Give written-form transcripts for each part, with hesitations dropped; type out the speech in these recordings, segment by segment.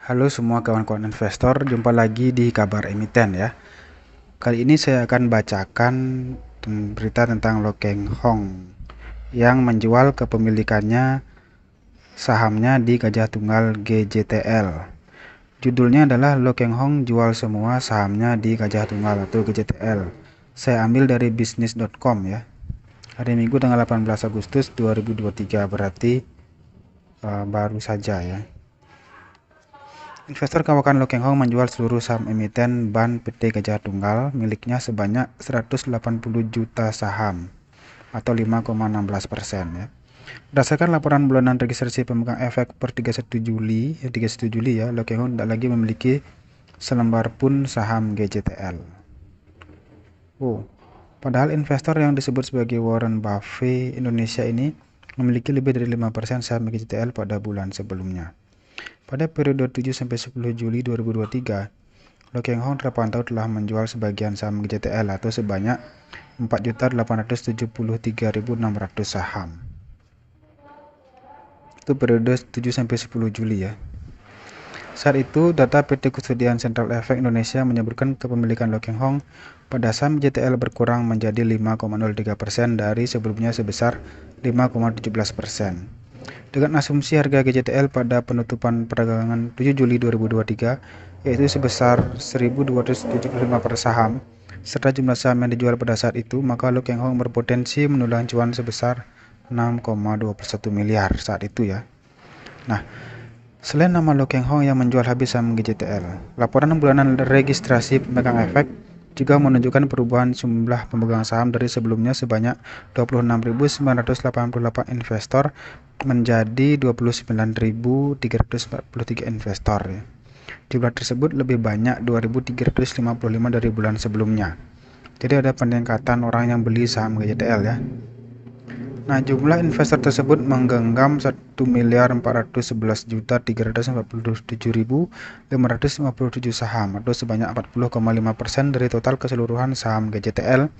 Halo semua kawan-kawan investor, jumpa lagi di kabar emiten ya. Kali ini saya akan bacakan berita tentang Lo Keng Hong yang menjual kepemilikannya sahamnya di Gajah Tunggal GJTL. Judulnya adalah Lo Keng Hong jual semua sahamnya di Gajah Tunggal atau GJTL. Saya ambil dari bisnis.com ya. Hari Minggu tanggal 18 Agustus 2023, berarti baru saja ya. Investor kawakan Lo Keng Hong menjual seluruh saham emiten BAN PT Gajah Tunggal miliknya sebanyak 180 juta saham atau 5,16% ya. Berdasarkan laporan bulanan registrasi pemegang efek per 31 Juli ya, Lo Keng Hong tidak lagi memiliki selembar pun saham GJTL. Padahal investor yang disebut sebagai Warren Buffett Indonesia ini memiliki lebih dari 5% saham GJTL pada bulan sebelumnya. Pada periode 7-10 Juli 2023, Lo Keng Hong terpantau telah menjual sebagian saham GJTL atau sebanyak 4.873.600 saham. Itu periode 7-10 Juli ya. Saat itu, data PT Kusediaan Central Efek Indonesia menyebutkan kepemilikan Lo Keng Hong pada saham GJTL berkurang menjadi 5,03% dari sebelumnya sebesar 5,17%. Dengan asumsi harga GJTL pada penutupan perdagangan 7 Juli 2023 yaitu sebesar 1.275 per saham serta jumlah saham yang dijual pada saat itu, maka Lo Keng Hong berpotensi mendulang cuan sebesar 6,21 miliar saat itu ya. Nah, selain nama Lo Keng Hong yang menjual habis saham GJTL, laporan bulanan registrasi pemegang efek juga menunjukkan perubahan jumlah pemegang saham dari sebelumnya sebanyak 26.988 investor menjadi 29.343 investor ya. Jumlah tersebut lebih banyak 2.355 dari bulan sebelumnya. Jadi ada peningkatan orang yang beli saham GJTL ya. Nah, jumlah investor tersebut menggenggam 1.411.347.557 saham atau sebanyak 40,5% dari total keseluruhan saham GJTL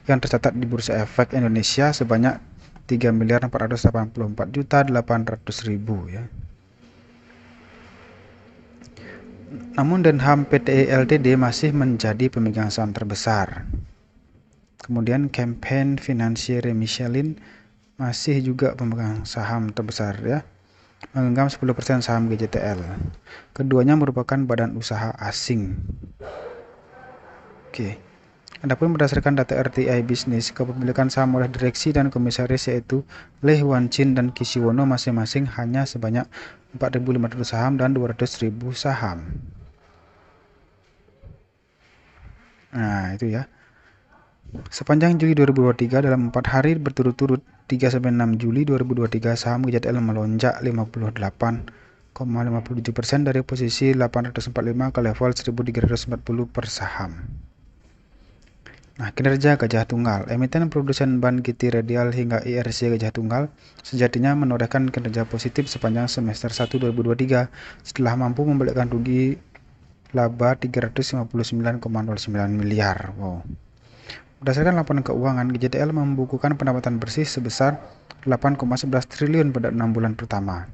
yang tercatat di Bursa Efek Indonesia sebanyak 3.484.800.000 ya. Namun Denham PTE Ltd masih menjadi pemegang saham terbesar. Kemudian Campaign Financier Michelin masih juga pemegang saham terbesar ya, menggenggam 10% saham GJTL. Keduanya merupakan badan usaha asing. Adapun berdasarkan data RTI Bisnis, kepemilikan saham oleh direksi dan komisaris yaitu Leh Wan Chin dan Kisiwono masing-masing hanya sebanyak 4.500 saham dan 200.000 saham. Nah, itu ya. Sepanjang Juli 2023, dalam 4 hari berturut-turut 3-6 Juli 2023, saham GJTL melonjak 58,57% dari posisi 845 ke level 1340 per saham. Nah, kinerja Gajah Tunggal, emiten produsen ban GT Radial hingga IRC Gajah Tunggal sejatinya menorehkan kinerja positif sepanjang semester 1 2023 setelah mampu membalikkan rugi laba 359,09 miliar. Berdasarkan laporan keuangan, GJTL membukukan pendapatan bersih sebesar 8,11 triliun pada 6 bulan pertama.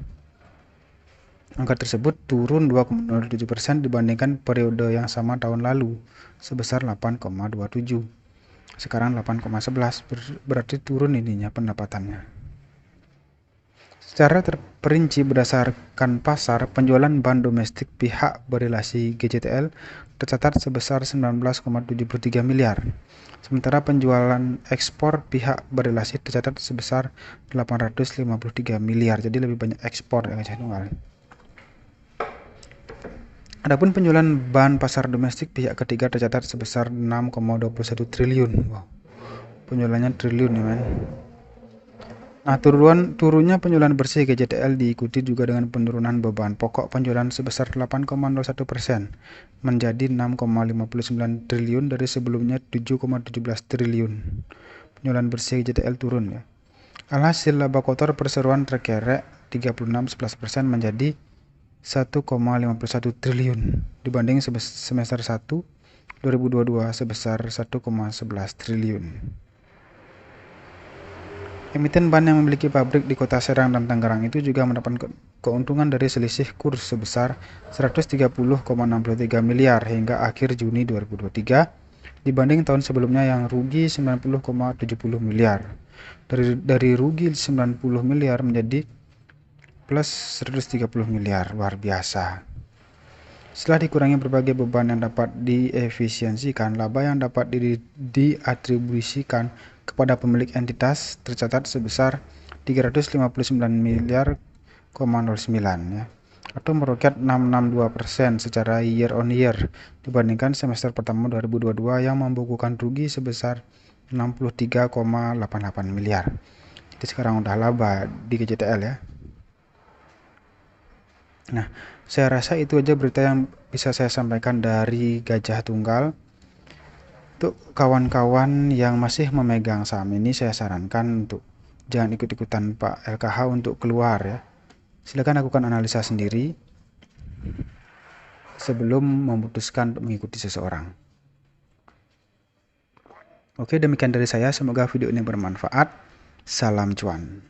Angka tersebut turun 2,07% dibandingkan periode yang sama tahun lalu, sebesar 8,27. Sekarang 8,11, berarti turun ininya pendapatannya. Secara terperinci berdasarkan pasar, penjualan ban domestik pihak berelasi GJTL tercatat sebesar 19,73 miliar. Sementara penjualan ekspor pihak berelasi tercatat sebesar 853 miliar. Jadi lebih banyak ekspor ya Gajah Tunggal. Adapun penjualan ban pasar domestik pihak ketiga tercatat sebesar 6,21 triliun. Penjualannya triliun ya men. Nah, turunnya penjualan bersih GJTL diikuti juga dengan penurunan beban pokok penjualan sebesar 8,01% menjadi 6,59 triliun dari sebelumnya 7,17 triliun. Penjualan bersih GJTL turun ya. Alhasil laba kotor perseroan terkerek 36,11% menjadi 1,51 triliun dibanding semester 1 2022 sebesar 1,11 triliun. Emiten ban yang memiliki pabrik di Kota Serang dan Tangerang itu juga mendapat keuntungan dari selisih kurs sebesar 130,63 miliar hingga akhir Juni 2023 dibanding tahun sebelumnya yang rugi 90,70 miliar. Dari rugi 90 miliar menjadi plus 130 miliar, luar biasa. Setelah dikurangi berbagai beban yang dapat diefisiensikan, laba yang dapat diatribusikan kepada pemilik entitas tercatat sebesar 359 miliar,09 ya, atau meroket 662% secara year on year dibandingkan semester pertama 2022 yang membukukan rugi sebesar 63,88 miliar. Jadi sekarang udah laba di GJTL ya. Nah, saya rasa itu aja berita yang bisa saya sampaikan dari Gajah Tunggal. Untuk kawan-kawan yang masih memegang saham ini, saya sarankan untuk jangan ikut-ikutan Pak LKH untuk keluar ya. Silakan lakukan analisa sendiri sebelum memutuskan untuk mengikuti seseorang. Oke, demikian dari saya. Semoga video ini bermanfaat. Salam cuan.